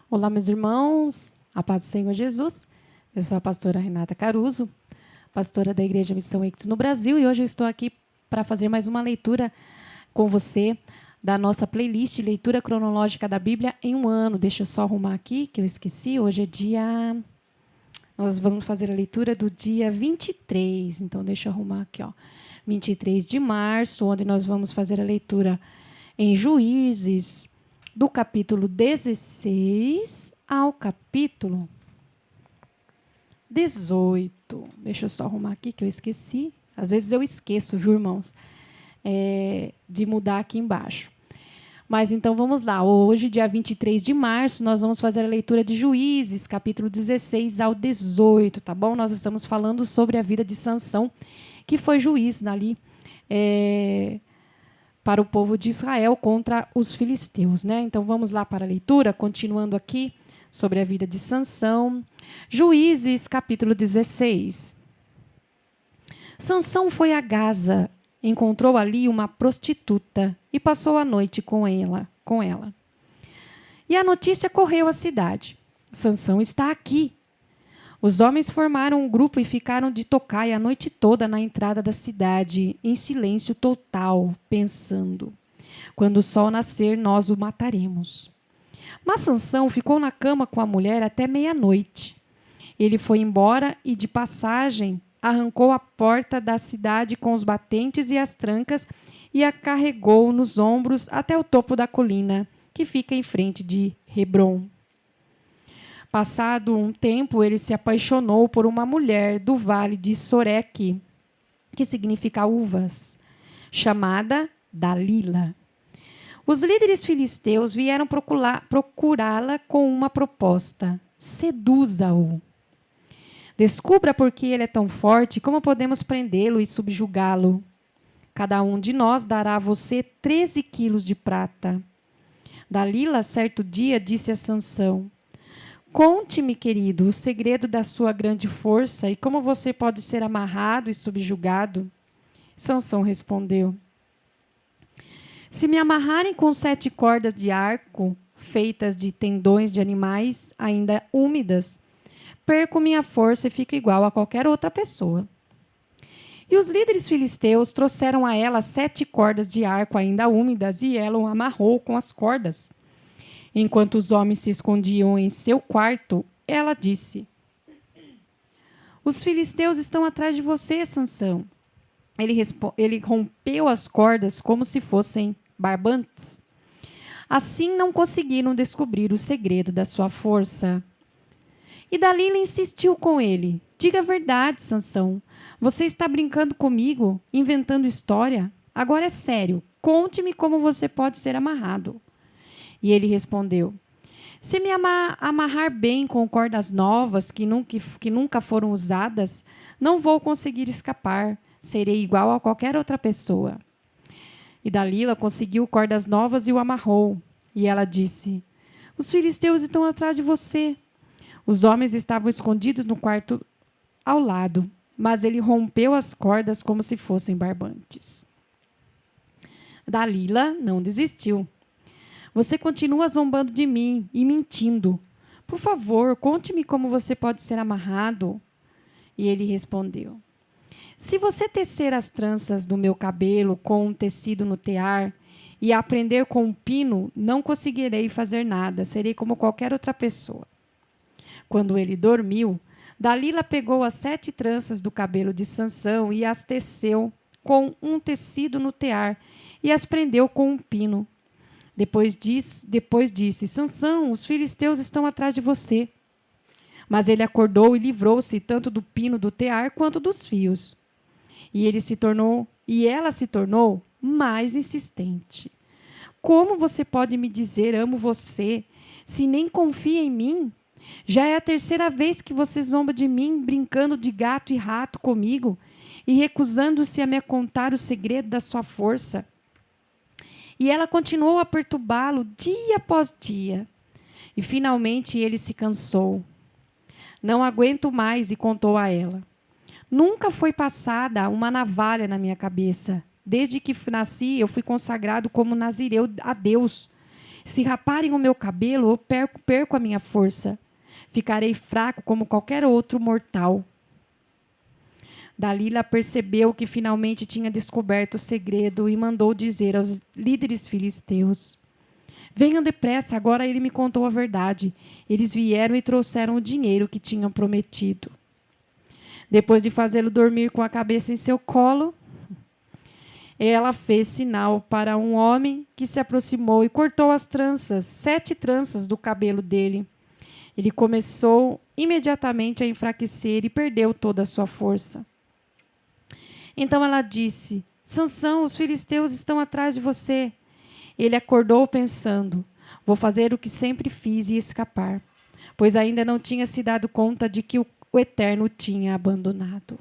Olá, meus irmãos, a paz do Senhor Jesus. Eu sou a pastora Renata Caruso, pastora da Igreja Missão Ictus no Brasil, e hoje eu estou aqui para fazer mais uma leitura com você da nossa playlist Leitura Cronológica da Bíblia em um ano. Deixa eu só arrumar aqui, que eu esqueci. Hoje é dia... Nós vamos fazer a leitura do dia 23. Então, deixa eu arrumar aqui, ó. 23 de março, onde nós vamos fazer a leitura em Juízes, do capítulo 16 ao capítulo 18. Deixa eu só arrumar aqui, que eu esqueci. Às vezes eu esqueço, viu, irmãos? De mudar aqui embaixo. Mas então vamos lá. Hoje, dia 23 de março, nós vamos fazer a leitura de Juízes, capítulo 16 ao 18, tá bom? Nós estamos falando sobre a vida de Sansão, que foi juiz ali para o povo de Israel contra os filisteus, né? Então vamos lá para a leitura, continuando aqui sobre a vida de Sansão. Juízes, capítulo 16. Sansão foi a Gaza, encontrou ali uma prostituta e passou a noite com ela. E a notícia correu à cidade: Sansão está aqui. Os homens formaram um grupo e ficaram de tocaia a noite toda na entrada da cidade, em silêncio total, pensando: quando o sol nascer, nós o mataremos. Mas Sansão ficou na cama com a mulher até meia-noite. Ele foi embora e, de passagem, arrancou a porta da cidade com os batentes e as trancas e a carregou nos ombros até o topo da colina, que fica em frente de Hebrom. Passado um tempo, ele se apaixonou por uma mulher do vale de Soreque, que significa uvas, chamada Dalila. Os líderes filisteus vieram procurá-la com uma proposta: seduza-o. Descubra por que ele é tão forte, como podemos prendê-lo e subjugá-lo. Cada um de nós dará a você 13 quilos de prata. Dalila, certo dia, disse a Sansão: conte-me, querido, o segredo da sua grande força e como você pode ser amarrado e subjugado. Sansão respondeu: se me amarrarem com 7 cordas de arco, feitas de tendões de animais ainda úmidas, perco minha força e fico igual a qualquer outra pessoa. E os líderes filisteus trouxeram a ela 7 cordas de arco ainda úmidas e ela o amarrou com as cordas. Enquanto os homens se escondiam em seu quarto, ela disse: os filisteus estão atrás de você, Sansão. Ele rompeu as cordas como se fossem barbantes. Assim não conseguiram descobrir o segredo da sua força. E Dalila insistiu com ele: diga a verdade, Sansão. Você está brincando comigo, inventando história? Agora é sério. Conte-me como você pode ser amarrado. E ele respondeu: se me amarrar bem com cordas novas que nunca foram usadas, não vou conseguir escapar. Serei igual a qualquer outra pessoa. E Dalila conseguiu cordas novas e o amarrou. E ela disse: os filisteus estão atrás de você. Os homens estavam escondidos no quarto ao lado, mas ele rompeu as cordas como se fossem barbantes. Dalila não desistiu. Você continua zombando de mim e mentindo. Por favor, conte-me como você pode ser amarrado. E ele respondeu: se você tecer as tranças do meu cabelo com um tecido no tear e aprender com um pino, não conseguirei fazer nada. Serei como qualquer outra pessoa. Quando ele dormiu, Dalila pegou as 7 tranças do cabelo de Sansão e as teceu com um tecido no tear e as prendeu com um pino. Depois disse: Sansão, os filisteus estão atrás de você. Mas ele acordou e livrou-se tanto do pino do tear quanto dos fios. E ela se tornou mais insistente. Como você pode me dizer amo você, se nem confia em mim? Já é a 3ª vez que você zomba de mim, brincando de gato e rato comigo e recusando-se a me contar o segredo da sua força. E ela continuou a perturbá-lo dia após dia. E finalmente ele se cansou. Não aguento mais, e contou a ela: nunca foi passada uma navalha na minha cabeça. Desde que nasci, eu fui consagrado como nazireu a Deus. Se raparem o meu cabelo, eu perco a minha força. Ficarei fraco como qualquer outro mortal. Dalila percebeu que finalmente tinha descoberto o segredo e mandou dizer aos líderes filisteus: venham depressa, agora ele me contou a verdade. Eles vieram e trouxeram o dinheiro que tinham prometido. Depois de fazê-lo dormir com a cabeça em seu colo, ela fez sinal para um homem que se aproximou e cortou as tranças, 7 tranças do cabelo dele. Ele começou imediatamente a enfraquecer e perdeu toda a sua força. Então ela disse: Sansão, os filisteus estão atrás de você. Ele acordou pensando: vou fazer o que sempre fiz e escapar, pois ainda não tinha se dado conta de que o Eterno o tinha abandonado.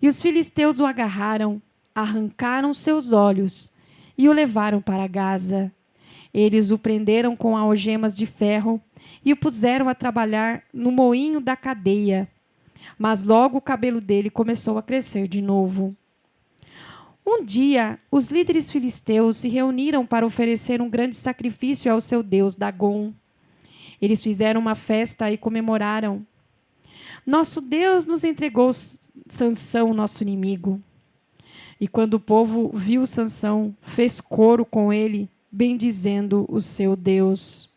E os filisteus o agarraram, arrancaram seus olhos e o levaram para Gaza. Eles o prenderam com algemas de ferro e o puseram a trabalhar no moinho da cadeia. Mas logo o cabelo dele começou a crescer de novo. Um dia, os líderes filisteus se reuniram para oferecer um grande sacrifício ao seu deus Dagom. Eles fizeram uma festa e comemoraram. Nosso Deus nos entregou Sansão, nosso inimigo. E quando o povo viu Sansão, fez coro com ele, bendizendo o seu Deus.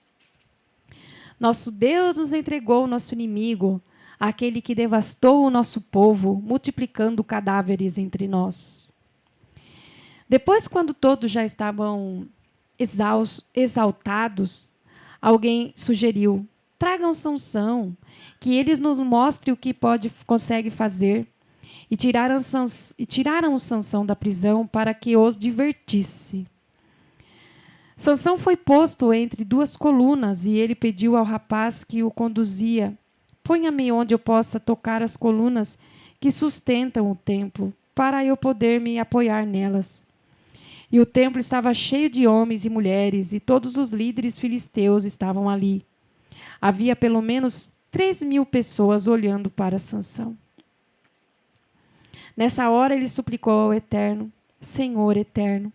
Nosso Deus nos entregou o nosso inimigo, aquele que devastou o nosso povo, multiplicando cadáveres entre nós. Depois, quando todos já estavam exaltados, alguém sugeriu: tragam Sansão, que eles nos mostre o que consegue fazer. E tiraram o Sansão da prisão para que os divertisse. Sansão foi posto entre 2 colunas e ele pediu ao rapaz que o conduzia: ponha-me onde eu possa tocar as colunas que sustentam o templo, para eu poder me apoiar nelas. E o templo estava cheio de homens e mulheres, e todos os líderes filisteus estavam ali. Havia pelo menos 3.000 pessoas olhando para Sansão. Nessa hora ele suplicou ao Eterno: Senhor eterno,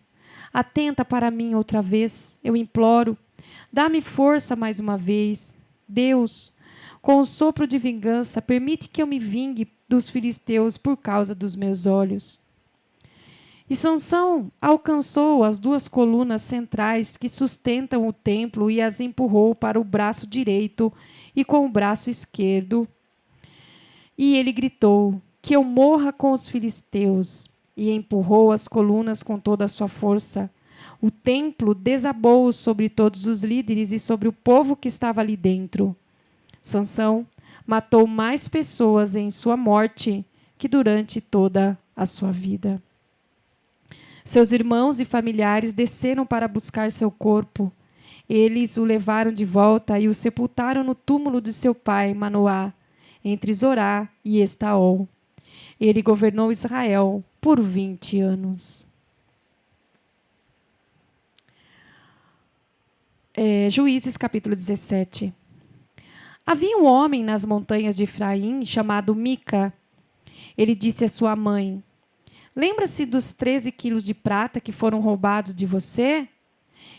atenta para mim outra vez, eu imploro, dá-me força mais uma vez. Deus, com o sopro de vingança, permite que eu me vingue dos filisteus por causa dos meus olhos. E Sansão alcançou as 2 colunas centrais que sustentam o templo e as empurrou para o braço direito e com o braço esquerdo. E ele gritou: que eu morra com os filisteus. E empurrou as colunas com toda a sua força. O templo desabou sobre todos os líderes e sobre o povo que estava ali dentro. Sansão matou mais pessoas em sua morte que durante toda a sua vida. Seus irmãos e familiares desceram para buscar seu corpo. Eles o levaram de volta e o sepultaram no túmulo de seu pai, Manoá, entre Zorá e Estaol. Ele governou Israel por 20 anos. Juízes, capítulo 17. Havia um homem nas montanhas de Efraim chamado Mica. Ele disse à sua mãe: lembra-se dos 13 quilos de prata que foram roubados de você?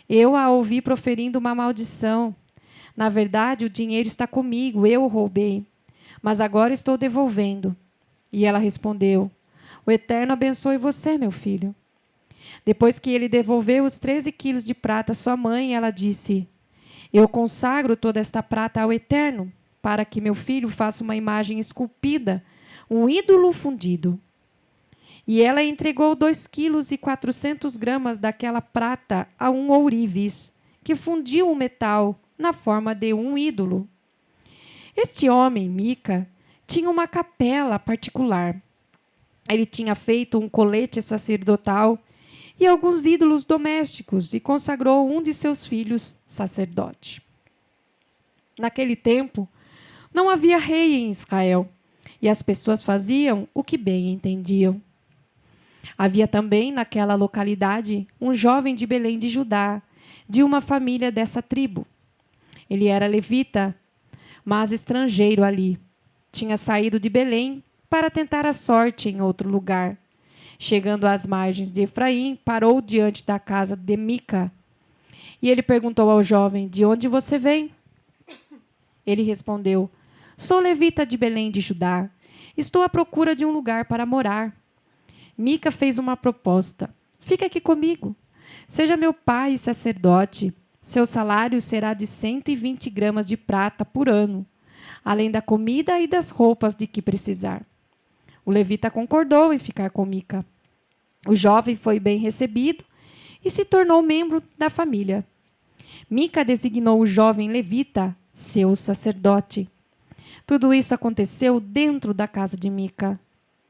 Eu a ouvi proferindo uma maldição. Na verdade, o dinheiro está comigo, eu o roubei. Mas agora estou devolvendo. E ela respondeu: o Eterno abençoe você, meu filho. Depois que ele devolveu os 13 quilos de prata à sua mãe, ela disse: eu consagro toda esta prata ao Eterno, para que meu filho faça uma imagem esculpida, um ídolo fundido. E ela entregou 2,4 kg daquela prata a um ourives, que fundiu o metal na forma de um ídolo. Este homem, Mica, tinha uma capela particular. Ele tinha feito um colete sacerdotal e alguns ídolos domésticos e consagrou um de seus filhos sacerdote. Naquele tempo, não havia rei em Israel e as pessoas faziam o que bem entendiam. Havia também naquela localidade um jovem de Belém de Judá, de uma família dessa tribo. Ele era levita, mas estrangeiro ali. Tinha saído de Belém para tentar a sorte em outro lugar. Chegando às margens de Efraim, parou diante da casa de Mica. E ele perguntou ao jovem: de onde você vem? Ele respondeu: sou levita de Belém de Judá. Estou à procura de um lugar para morar. Mica fez uma proposta: fica aqui comigo. Seja meu pai sacerdote. Seu salário será de 120 gramas de prata por ano, além da comida e das roupas de que precisar. O levita concordou em ficar com Mica. O jovem foi bem recebido e se tornou membro da família. Mica designou o jovem levita seu sacerdote. Tudo isso aconteceu dentro da casa de Mica.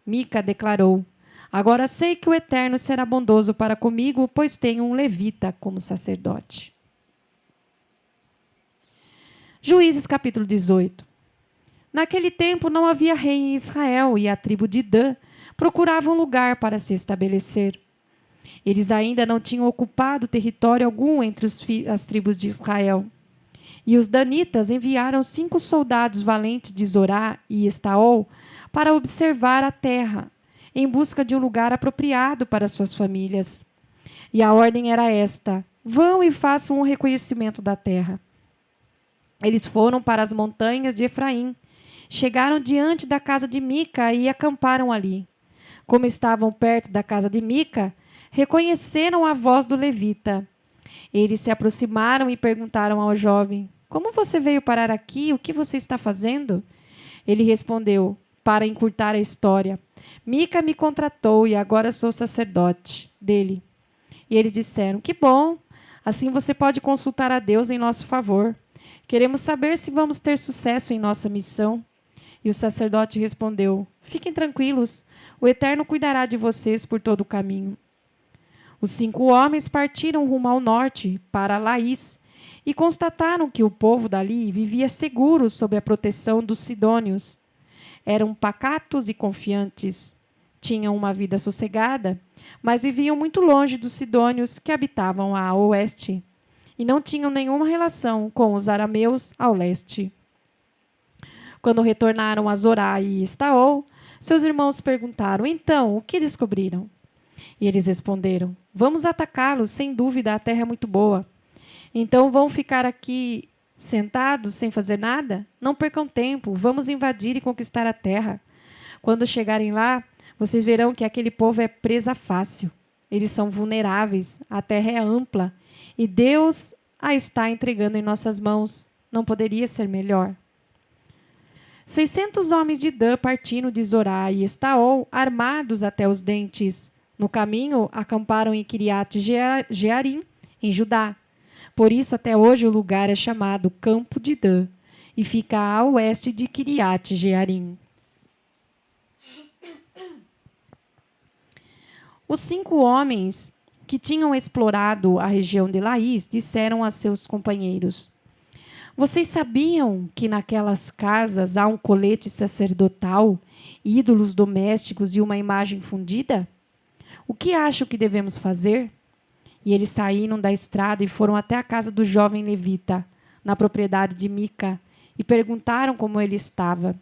Mica declarou: agora sei que o Eterno será bondoso para comigo, pois tenho um levita como sacerdote. Juízes capítulo 18. Naquele tempo não havia rei em Israel e a tribo de Dan procurava um lugar para se estabelecer. Eles ainda não tinham ocupado território algum entre as tribos de Israel. E os danitas enviaram 5 soldados valentes de Zorá e Estaol para observar a terra, em busca de um lugar apropriado para suas famílias. E a ordem era esta: vão e façam um reconhecimento da terra. Eles foram para as montanhas de Efraim, chegaram diante da casa de Mica e acamparam ali. Como estavam perto da casa de Mica, reconheceram a voz do levita. Eles se aproximaram e perguntaram ao jovem: como você veio parar aqui? O que você está fazendo? Ele respondeu: para encurtar a história, Mica me contratou e agora sou sacerdote dele. E eles disseram: que bom, assim você pode consultar a Deus em nosso favor. Queremos saber se vamos ter sucesso em nossa missão. E o sacerdote respondeu: fiquem tranquilos, o Eterno cuidará de vocês por todo o caminho. Os 5 homens partiram rumo ao norte, para Laís, e constataram que o povo dali vivia seguro sob a proteção dos sidônios. Eram pacatos e confiantes. Tinham uma vida sossegada, mas viviam muito longe dos sidônios que habitavam a oeste, e não tinham nenhuma relação com os arameus ao leste. Quando retornaram a Zorá e Estaol, seus irmãos perguntaram: então, o que descobriram? E eles responderam: vamos atacá-los, sem dúvida a terra é muito boa. Então vão ficar aqui sentados sem fazer nada? Não percam tempo, vamos invadir e conquistar a terra. Quando chegarem lá, vocês verão que aquele povo é presa fácil. Eles são vulneráveis, a terra é ampla e Deus a está entregando em nossas mãos. Não poderia ser melhor. 600 homens de Dan partiram de Zorá e Estaol, armados até os dentes. No caminho, acamparam em Kiriat Jearim, em Judá. Por isso, até hoje, o lugar é chamado Campo de Dan e fica a oeste de Kiriat Jearim. Os 5 homens que tinham explorado a região de Laís disseram a seus companheiros: vocês sabiam que naquelas casas há um colete sacerdotal, ídolos domésticos e uma imagem fundida? O que acham que devemos fazer? E eles saíram da estrada e foram até a casa do jovem levita, na propriedade de Mica, e perguntaram como ele estava.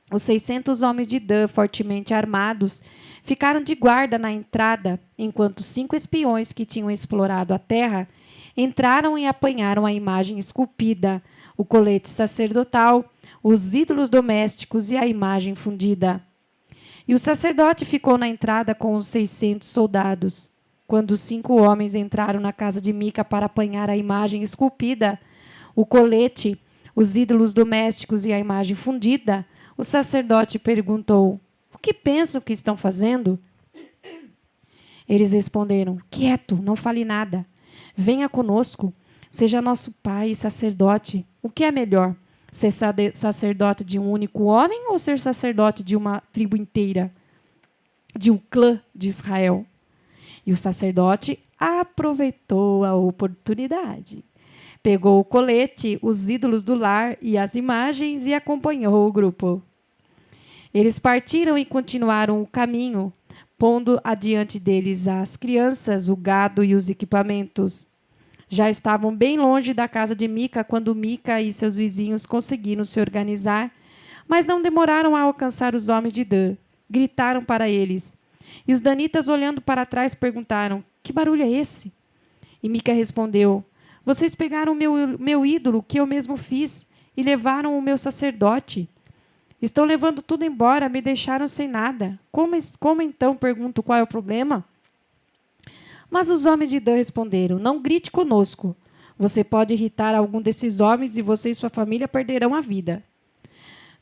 Os 600 homens de Dan, fortemente armados, ficaram de guarda na entrada, enquanto 5 espiões que tinham explorado a terra entraram e apanharam a imagem esculpida, o colete sacerdotal, os ídolos domésticos e a imagem fundida. E o sacerdote ficou na entrada com os 600 soldados. Quando os 5 homens entraram na casa de Mica para apanhar a imagem esculpida, o colete, os ídolos domésticos e a imagem fundida, o sacerdote perguntou: o que pensam que estão fazendo? Eles responderam: quieto, não fale nada. Venha conosco, seja nosso pai e sacerdote. O que é melhor, ser sacerdote de um único homem ou ser sacerdote de uma tribo inteira, de um clã de Israel? E o sacerdote aproveitou a oportunidade. Pegou o colete, os ídolos do lar e as imagens e acompanhou o grupo. Eles partiram e continuaram o caminho, pondo adiante deles as crianças, o gado e os equipamentos. Já estavam bem longe da casa de Mica quando Mica e seus vizinhos conseguiram se organizar, mas não demoraram a alcançar os homens de Dan. Gritaram para eles. E os danitas, olhando para trás, perguntaram: que barulho é esse? E Mica respondeu: Vocês pegaram meu ídolo, que eu mesmo fiz, e levaram o meu sacerdote. Estão levando tudo embora, me deixaram sem nada. Como então, pergunto, qual é o problema? Mas os homens de Dan responderam: Não grite conosco. Você pode irritar algum desses homens e você e sua família perderão a vida.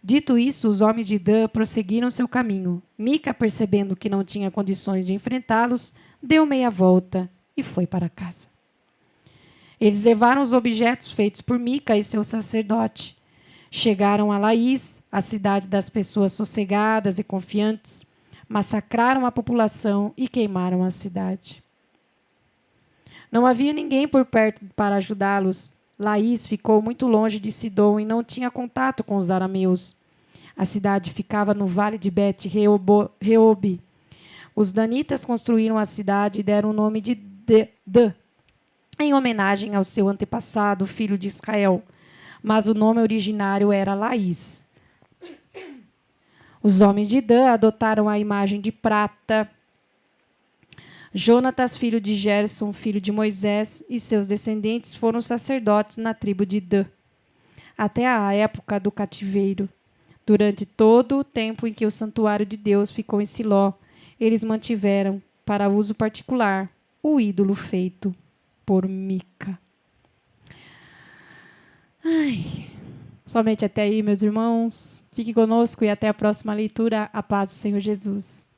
Dito isso, os homens de Dan prosseguiram seu caminho. Mica, percebendo que não tinha condições de enfrentá-los, deu meia volta e foi para casa. Eles levaram os objetos feitos por Mica e seu sacerdote. Chegaram a Laís, a cidade das pessoas sossegadas e confiantes, massacraram a população e queimaram a cidade. Não havia ninguém por perto para ajudá-los. Laís ficou muito longe de Sidom e não tinha contato com os arameus. A cidade ficava no vale de Bet-Reob. Os danitas construíram a cidade e deram o nome de Dan, em homenagem ao seu antepassado, filho de Israel. Mas o nome originário era Laís. Os homens de Dan adotaram a imagem de prata. Jonatas, filho de Gerson, filho de Moisés, e seus descendentes foram sacerdotes na tribo de Dan, até a época do cativeiro. Durante todo o tempo em que o santuário de Deus ficou em Siló, eles mantiveram, para uso particular, o ídolo feito por Mica. Somente até aí, meus irmãos. Fique conosco e até a próxima leitura. A paz do Senhor Jesus.